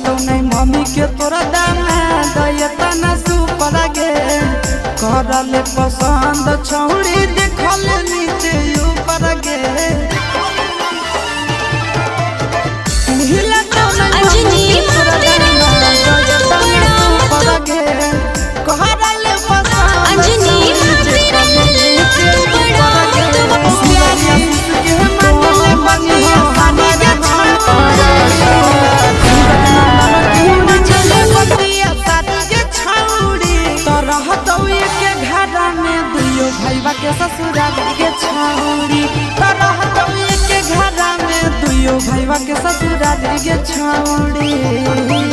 तो नहीं मम्मी के तोरा दाना दयता न सुपर गे करले पसंद छौड़ी देखल नीचे ऊपर गे मिला तो नहीं मम्मी के तोरा दाना दयता न सुपर गे करले पसंद के ससुराल के छौड़ी तरह के घर में दुइयो भैया के ससुराल के छौड़ी।